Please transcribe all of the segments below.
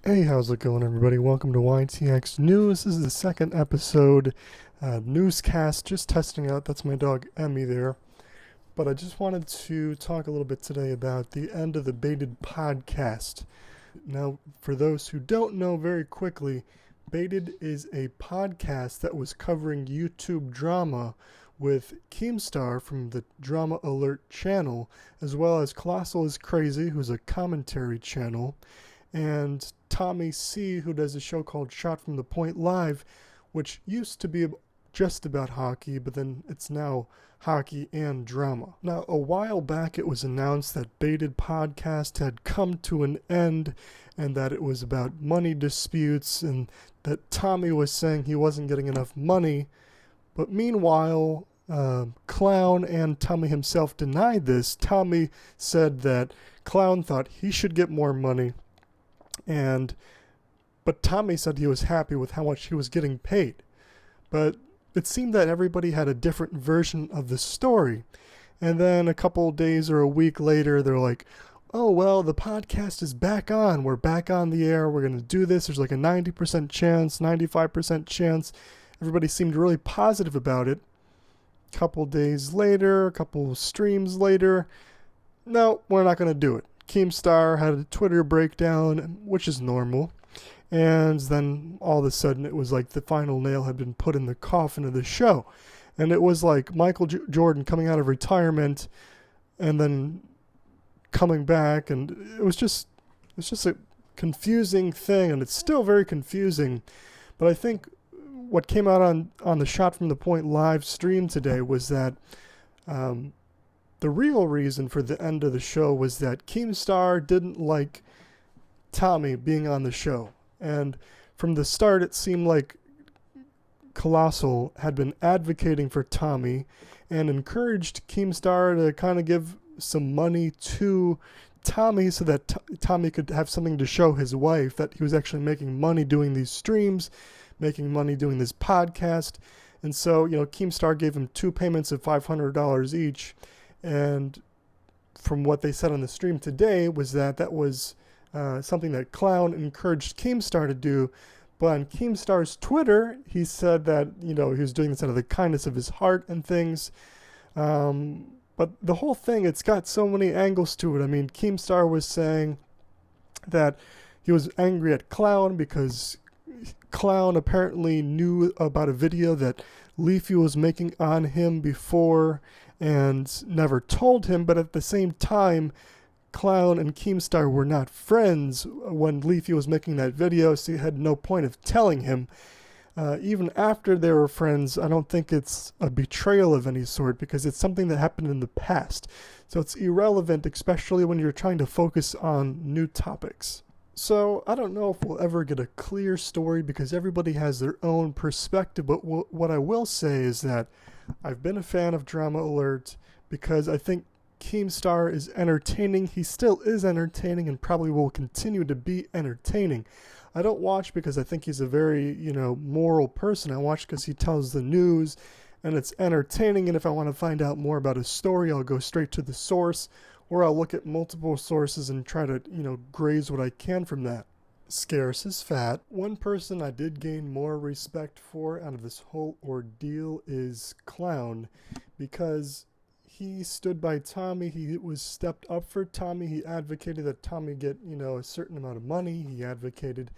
Hey, how's it going, everybody? Welcome to YTX News. This is the second episode, newscast, just testing out. That's my dog, Emmy, there. But I just wanted to talk a little bit today about the end of the Baited podcast. Now, for those who don't know, very quickly, Baited is a podcast that was covering YouTube drama with Keemstar from the Drama Alert channel, as well as ColossalIsCrazy, who's a commentary channel, and Tommy C, who does a show called Shot from the Point Live, which used to be just about hockey, but then it's now hockey and drama. Now, a while back it was announced that Baited Podcast had come to an end and that it was about money disputes and that Tommy was saying he wasn't getting enough money. But meanwhile, Clown and Tommy himself denied this. Tommy said that Clown thought he should get more money, but Tommy said he was happy with how much he was getting paid. But it seemed that everybody had a different version of the story. And then a couple days or a week later, they're like, oh, well, the podcast is back on. We're back on the air. We're going to do this. There's like a 90% chance, 95% chance. Everybody seemed really positive about it. A couple days later, a couple streams later, no, we're not going to do it. Keemstar had a Twitter breakdown, which is normal. And then all of a sudden it was like the final nail had been put in the coffin of the show. And it was like Michael Jordan coming out of retirement and then coming back. And it was just a confusing thing. And it's still very confusing. But I think what came out on the Shot from the Point live stream today was that the real reason for the end of the show was that Keemstar didn't like Tommy being on the show. And from the start, it seemed like Colossal had been advocating for Tommy and encouraged Keemstar to kind of give some money to Tommy so that Tommy could have something to show his wife that he was actually making money doing these streams, making money doing this podcast. And so, Keemstar gave him 2 payments of $500 each. And from what they said on the stream today was that was something that Clown encouraged Keemstar to do. But on Keemstar's Twitter, he said that, he was doing this out of the kindness of his heart and things. But the whole thing, it's got so many angles to it. I mean, Keemstar was saying that he was angry at Clown because Clown apparently knew about a video that Leafy was making on him before and never told him, but at the same time, Clown and Keemstar were not friends when Leafy was making that video, so he had no point of telling him. Even after they were friends, I don't think it's a betrayal of any sort because it's something that happened in the past. So it's irrelevant, especially when you're trying to focus on new topics. So I don't know if we'll ever get a clear story because everybody has their own perspective, but what I will say is that I've been a fan of Drama Alert because I think Keemstar is entertaining. He still is entertaining and probably will continue to be entertaining. I don't watch because I think he's a very, moral person. I watch because he tells the news and it's entertaining. And if I want to find out more about a story, I'll go straight to the source or I'll look at multiple sources and try to, graze what I can from that. Scarce is fat. One person I did gain more respect for out of this whole ordeal is Clown because he stood by Tommy. He was stepped up for Tommy. He advocated that Tommy get, a certain amount of money. He advocated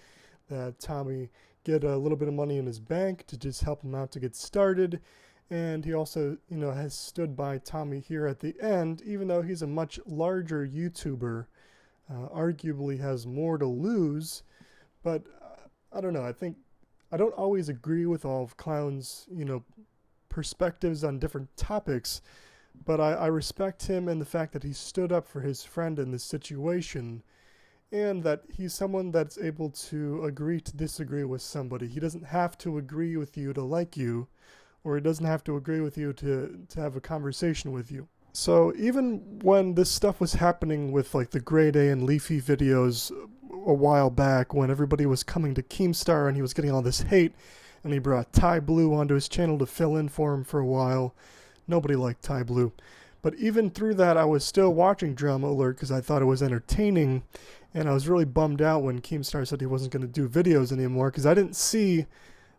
that Tommy get a little bit of money in his bank to just help him out to get started. And he also, has stood by Tommy here at the end, even though he's a much larger YouTuber. Arguably has more to lose, but I don't know. I don't always agree with all of Clown's, perspectives on different topics, but I respect him and the fact that he stood up for his friend in this situation and that he's someone that's able to agree to disagree with somebody. He doesn't have to agree with you to like you, or he doesn't have to agree with you to have a conversation with you. So even when this stuff was happening with like the Grade A and Leafy videos a while back when everybody was coming to Keemstar and he was getting all this hate and he brought Ty Blue onto his channel to fill in for him for a while, nobody liked Ty Blue. But even through that, I was still watching Drama Alert because I thought it was entertaining. And I was really bummed out when Keemstar said he wasn't going to do videos anymore, because I didn't see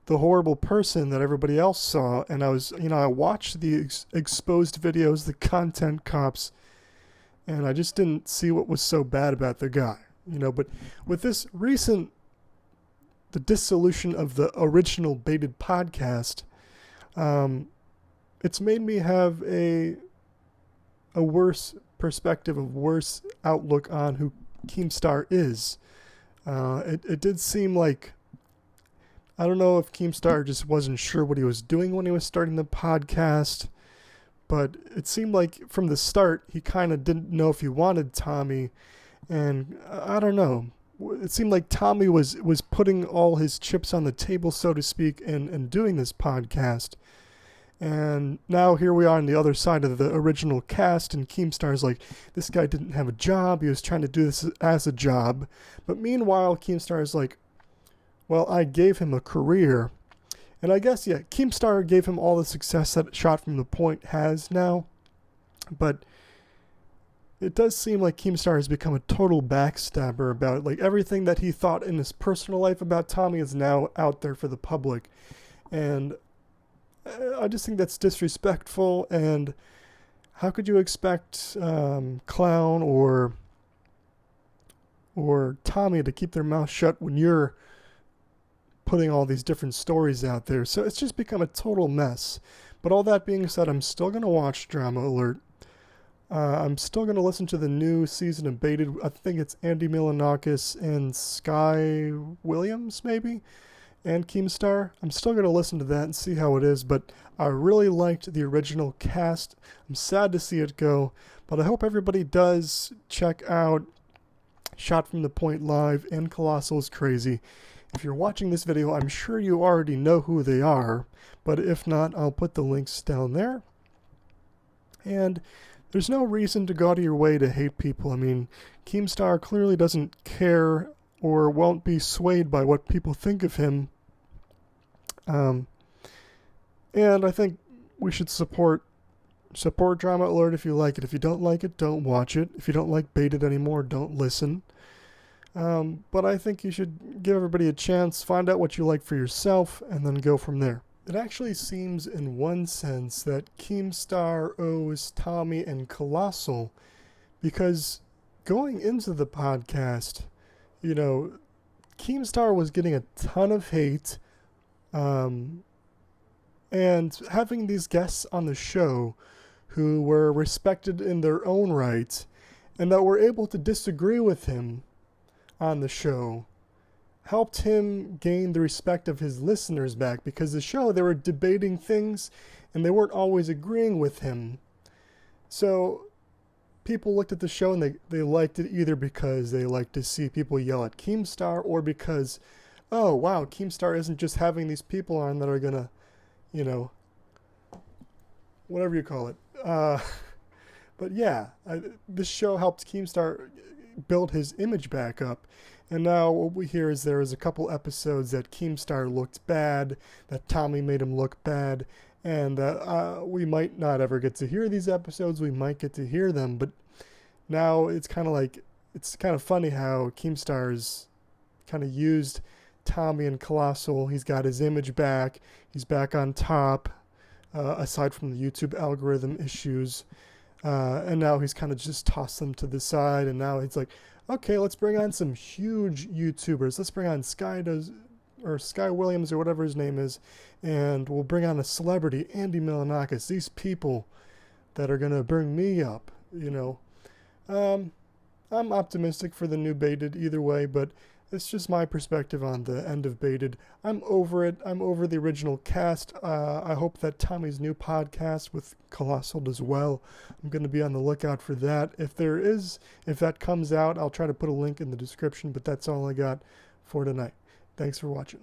the horrible person that everybody else saw. And I was, I watched the exposed videos, the content cops, and I just didn't see what was so bad about the guy. But with this recent, the dissolution of the original Baited podcast, it's made me have a worse perspective, a worse outlook on who Keemstar is. It did seem like, I don't know if Keemstar just wasn't sure what he was doing when he was starting the podcast, but it seemed like from the start he kind of didn't know if he wanted Tommy, and I don't know. It seemed like Tommy was putting all his chips on the table, so to speak, and doing this podcast. And now here we are on the other side of the original cast, and Keemstar's like, this guy didn't have a job, he was trying to do this as a job. But meanwhile, Keemstar's like, well, I gave him a career. And I guess, yeah, Keemstar gave him all the success that Shot from the Point has now. But it does seem like Keemstar has become a total backstabber about it. Like, everything that he thought in his personal life about Tommy is now out there for the public. And I just think that's disrespectful. And how could you expect Clown or Tommy to keep their mouth shut when you're putting all these different stories out there? So it's just become a total mess. But all that being said, I'm still going to watch Drama Alert. I'm still going to listen to the new season of Baited. I think it's Andy Milonakis and Sky Williams, maybe, and Keemstar. I'm still going to listen to that and see how it is, but I really liked the original cast. I'm sad to see it go, but I hope everybody does check out Shot from the Point Live and ColossalIsCrazy. If you're watching this video, I'm sure you already know who they are, but if not, I'll put the links down there. And there's no reason to go out of your way to hate people. I mean, Keemstar clearly doesn't care or won't be swayed by what people think of him. And I think we should support Drama Alert if you like it. If you don't like it, don't watch it. If you don't like Baited anymore, don't listen. But I think you should give everybody a chance, find out what you like for yourself, and then go from there. It actually seems in one sense that Keemstar owes Tommy and Colossal, because going into the podcast, Keemstar was getting a ton of hate, and having these guests on the show who were respected in their own right and that were able to disagree with him on the show helped him gain the respect of his listeners back, because the show, they were debating things and they weren't always agreeing with him. So people looked at the show and they liked it either because they liked to see people yell at Keemstar, or because, oh wow, Keemstar isn't just having these people on that are gonna, whatever you call it. But yeah, this show helped Keemstar build his image back up. And now what we hear is there is a couple episodes that Keemstar looked bad, that Tommy made him look bad, and we might not ever get to hear these episodes. We might get to hear them, but now it's kind of funny how Keemstar's kind of used Tommy and Colossal. He's got his image back. He's back on top, aside from the YouTube algorithm issues. And now he's kind of just tossed them to the side, and now he's like, okay, let's bring on some huge YouTubers. Let's bring on Sky Williams or whatever his name is, and we'll bring on a celebrity, Andy Milonakis. These people that are gonna bring me up, I'm optimistic for the new Baited either way, but it's just my perspective on the end of Baited. I'm over it. I'm over the original cast. I hope that Tommy's new podcast with Colossal does well. I'm going to be on the lookout for that. If that comes out, I'll try to put a link in the description, but that's all I got for tonight. Thanks for watching.